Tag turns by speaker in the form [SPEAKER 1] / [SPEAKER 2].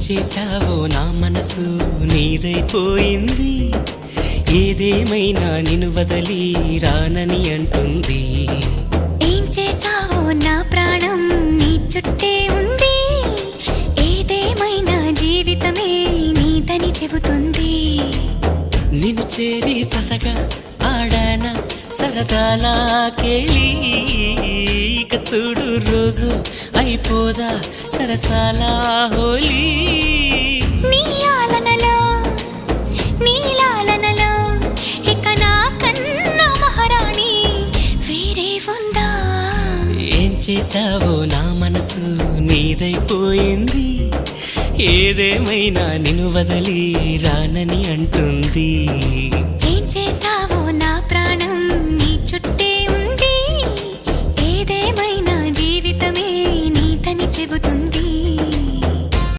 [SPEAKER 1] చేశావో నా మనసు నీదైపోయింది, ఏదేమైనా నిన్ను వదలి రానని అంటుంది.
[SPEAKER 2] ఏం చేశావో నా ప్రాణం నీ చుట్టే ఉంది, ఏదేమైనా జీవితమే నీదని చెబుతుంది.
[SPEAKER 1] నిన్ను చేరి చతగా ఆడాన సరదాలా కేళి, ఇక చూడు రోజు అయిపోదా సరసాలా హోలీ.
[SPEAKER 2] నీ ఆలనలో నీ లాలనలో ఇక నా కన్నా మహారాణి వేరే ఉందా?
[SPEAKER 1] ఏం చేశావో నా మనసు నీదైపోయింది, ఏదేమైనా నిన్ను వదలి రానని అంటుంది.
[SPEAKER 2] ఏం చేశావో నా ప్రాణం నీ చుట్టే ఉంది, ఏదేమైనా జీవితమే నీదని చెబుతుంది.